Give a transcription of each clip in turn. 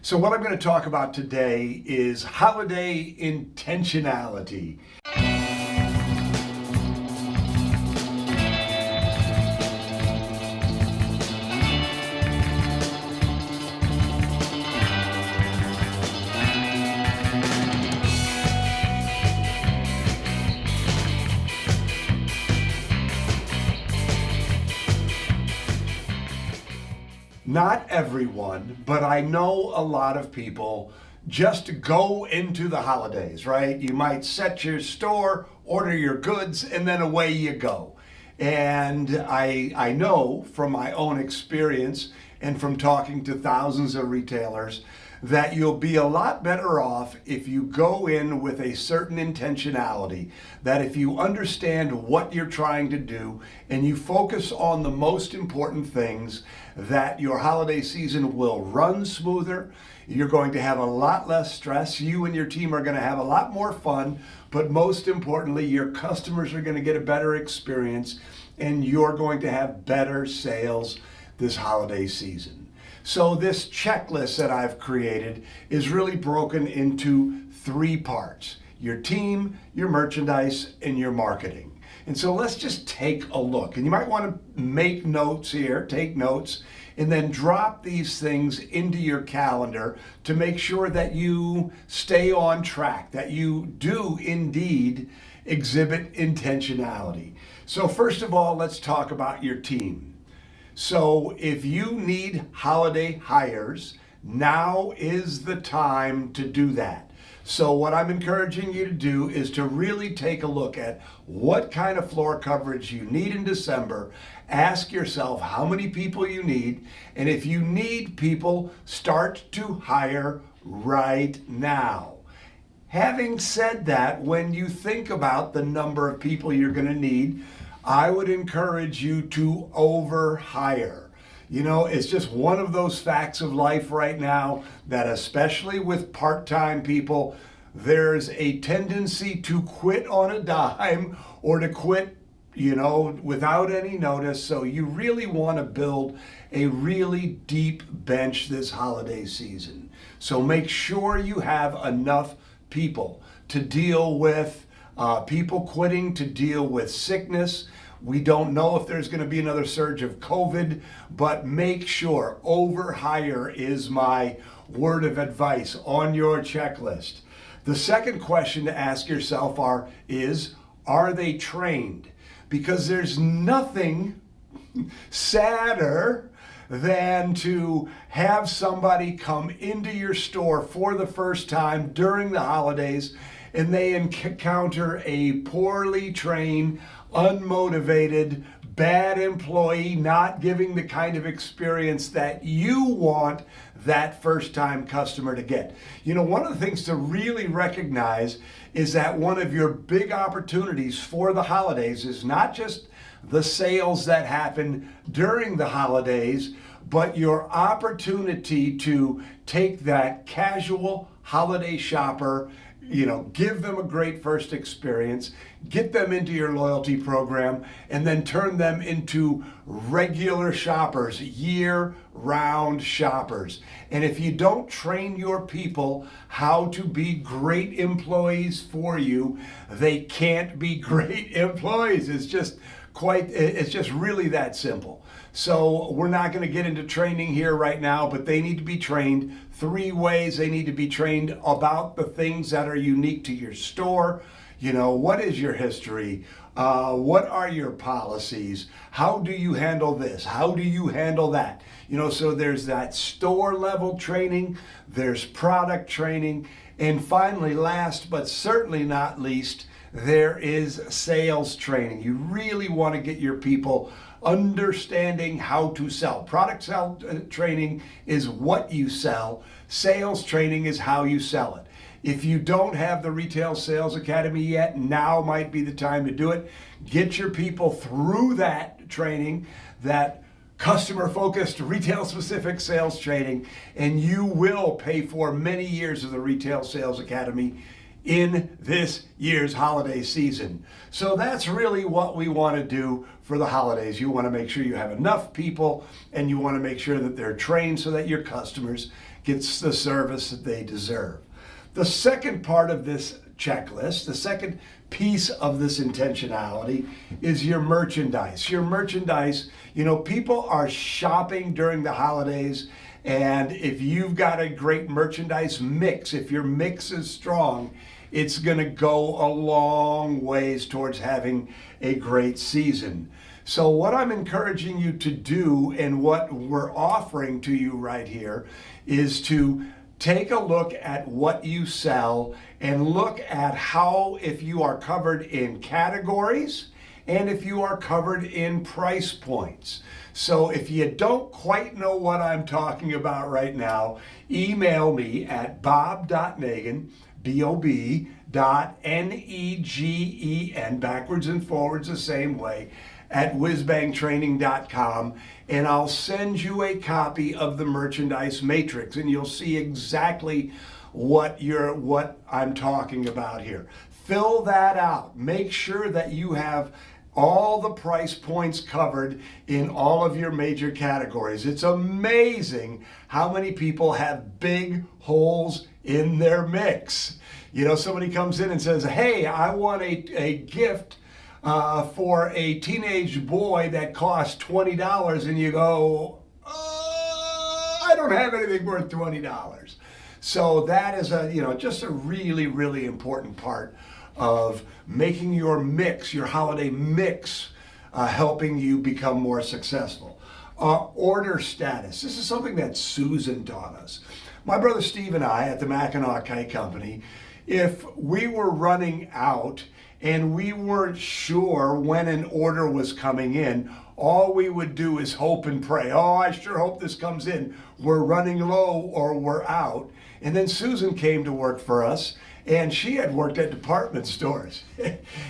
So what I'm going to talk about today is holiday intentionality. Not everyone, but I know a lot of people just go into the holidays, right? You might set your store, order your goods, and then away you go. And I know from my own experience and from talking to thousands of retailers that you'll be a lot better off if you go in with a certain intentionality, that if you understand what you're trying to do and you focus on the most important things, that your holiday season will run smoother. You're going to have a lot less stress. You and your team are going to have a lot more fun, but most importantly, your customers are going to get a better experience and you're going to have better sales this holiday season. So this checklist that I've created is really broken into 3 parts: your team, your merchandise, and your marketing. And so let's just take a look. And you might want to make notes here, take notes, and then drop these things into your calendar to make sure that you stay on track, that you do indeed exhibit intentionality. So first of all, let's talk about your team. So if you need holiday hires, now is the time to do that. So what I'm encouraging you to do is to really take a look at what kind of floor coverage you need in December. Ask yourself how many people you need, and if you need people, start to hire right now. Having said that, when you think about the number of people you're going to need, I would encourage you to overhire. You know, it's just one of those facts of life right now that, especially with part-time people, there's a tendency to quit on a dime or to quit, without any notice. So you really want to build a really deep bench this holiday season. So make sure you have enough people to deal with people quitting, to deal with sickness. We don't know if there's going to be another surge of COVID, but make sure overhire is my word of advice on your checklist. The second question to ask yourself is, are they trained? Because there's nothing sadder than to have somebody come into your store for the first time during the holidays and they encounter a poorly trained, unmotivated, bad employee, not giving the kind of experience that you want that first-time customer to get. One of the things to really recognize is that one of your big opportunities for the holidays is not just the sales that happen during the holidays, but your opportunity to take that casual holiday shopper, give them a great first experience, get them into your loyalty program, and then turn them into regular shoppers, year-round shoppers. And if you don't train your people how to be great employees for you, they can't be great employees. It's just really that simple. So we're not going to get into training here right now, but they need to be trained 3 ways. They need to be trained about the things that are unique to your store. What is your history? What are your policies? How do you handle this? How do you handle that? So there's that store level training, there's product training, and finally, last but certainly not least, there is sales training. You really want to get your people understanding how to sell. Product training is what you sell. Sales training is how you sell it. If you don't have the Retail Sales Academy yet, now might be the time to do it. Get your people through that training, that customer-focused, retail-specific sales training, and you will pay for many years of the Retail Sales Academy in this year's holiday season. So that's really what we want to do for the holidays. You want to make sure you have enough people and you want to make sure that they're trained so that your customers gets the service that they deserve. The second part of this checklist, the second piece of this intentionality is your merchandise. Your merchandise, people are shopping during the holidays, and if you've got a great merchandise mix, if your mix is strong, it's going to go a long ways towards having a great season. So what I'm encouraging you to do, and what we're offering to you right here, is to take a look at what you sell and look at how, if you are covered in categories and if you are covered in price points. So if you don't quite know what I'm talking about right now, email me at bob.negen, bob.negen, backwards and forwards the same way, at whizbangtraining.com, and I'll send you a copy of the merchandise matrix, and you'll see exactly what I'm talking about here. Fill that out. Make sure that you have all the price points covered in all of your major categories. It's amazing how many people have big holes in their mix. Somebody comes in and says, hey, I want a gift for a teenage boy that costs $20, and you go, I don't have anything worth $20. So that is just a really, really important part of making your mix, your holiday mix, helping you become more successful. Order status. This is something that Susan taught us. My brother Steve and I at the Mackinac Kite Company, if we were running out and we weren't sure when an order was coming in, all we would do is hope and pray. Oh, I sure hope this comes in. We're running low or we're out. And then Susan came to work for us, and she had worked at department stores.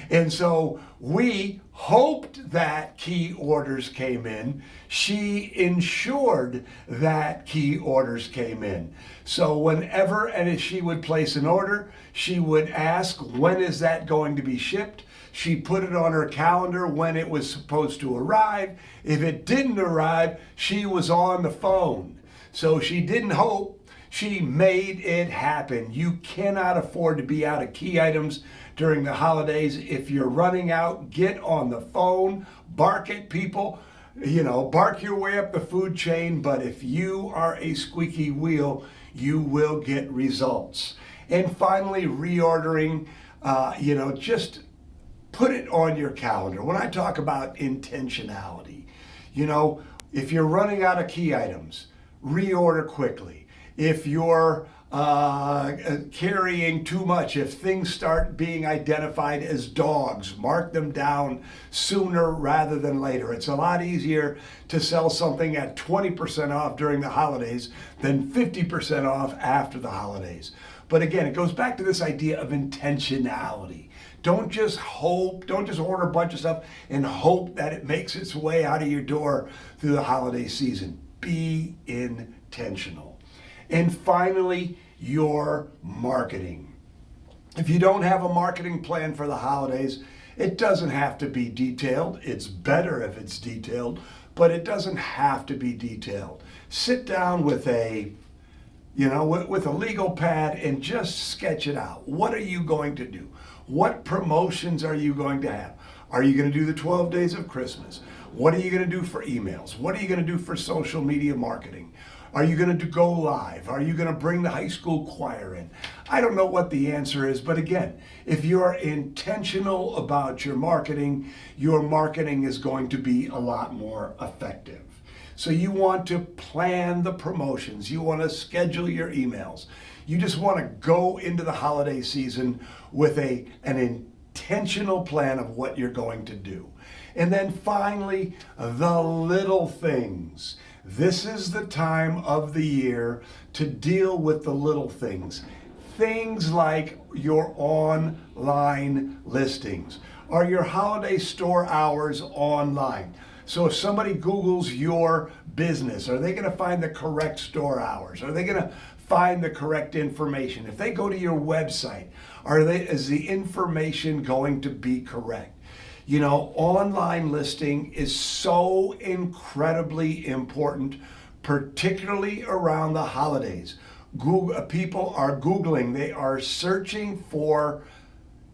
And so we hoped that key orders came in. She ensured that key orders came in. So whenever and she would place an order, she would ask, when is that going to be shipped? She put it on her calendar when it was supposed to arrive. If it didn't arrive, she was on the phone. So she didn't hope. She made it happen. You cannot afford to be out of key items during the holidays. If you're running out, get on the phone, bark at people, bark your way up the food chain. But if you are a squeaky wheel, you will get results. And finally, reordering, just put it on your calendar. When I talk about intentionality, if you're running out of key items, reorder quickly. If you're carrying too much, if things start being identified as dogs, mark them down sooner rather than later. It's a lot easier to sell something at 20% off during the holidays than 50% off after the holidays. But again, it goes back to this idea of intentionality. Don't just hope, don't just order a bunch of stuff and hope that it makes its way out of your door through the holiday season. Be intentional. And finally, your marketing. If you don't have a marketing plan for the holidays, it doesn't have to be detailed. It's better if it's detailed, but it doesn't have to be detailed. Sit down with a legal pad and just sketch it out. What are you going to do? What promotions are you going to have? Are you going to do the 12 days of Christmas? What are you going to do for emails? What are you going to do for social media marketing? Are you going to go live? Are you going to bring the high school choir in? I don't know what the answer is, but again, if you're intentional about your marketing is going to be a lot more effective. So you want to plan the promotions. You want to schedule your emails. You just want to go into the holiday season with an intentional plan of what you're going to do. And then finally, the little things. This is the time of the year to deal with the little things. Things like your online listings. Are your holiday store hours online? So if somebody Googles your business, are they going to find the correct store hours? Are they going to find the correct information? If they go to your website, is the information going to be correct? Online listing is so incredibly important, particularly around the holidays. people are Googling, they are searching for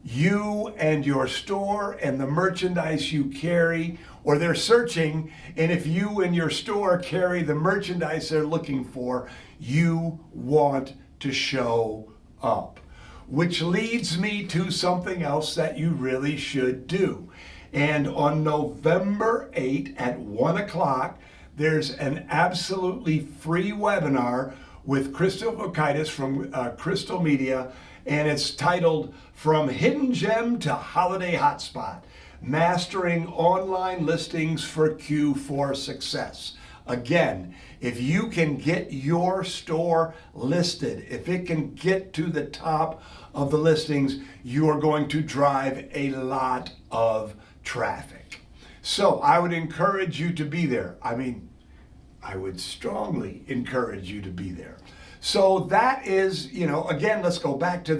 you and your store and the merchandise you carry, or they're searching, and if you and your store carry the merchandise they're looking for, you want to show up. Which leads me to something else that you really should do. And on November 8th at 1 o'clock, there's an absolutely free webinar with Crystal Vukaitis from Crystal Media, and it's titled From Hidden Gem to Holiday Hotspot, Mastering Online Listings for Q4 Success. Again, if you can get your store listed, if it can get to the top of the listings, you are going to drive a lot of traffic. So I would encourage you to be there. I would strongly encourage you to be there. So that is, again, let's go back to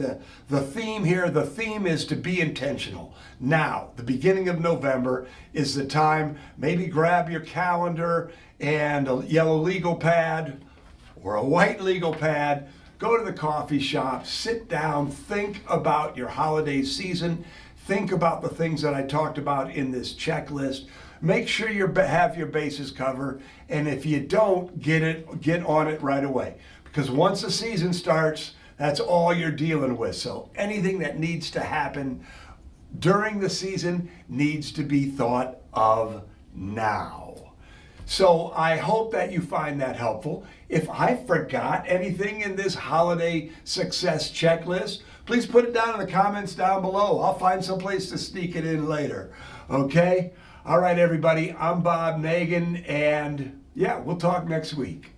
the theme here. The theme is to be intentional. Now, the beginning of November is the time. Maybe grab your calendar and a yellow legal pad or a white legal pad. Go to the coffee shop, sit down, think about your holiday season. Think about the things that I talked about in this checklist. Make sure you have your bases covered, and if you don't, get on it right away. Because once the season starts, that's all you're dealing with. So anything that needs to happen during the season needs to be thought of now. So I hope that you find that helpful. If I forgot anything in this holiday success checklist, please put it down in the comments down below. I'll find some place to sneak it in later. Okay? All right, everybody. I'm Bob Nagin, and yeah, we'll talk next week.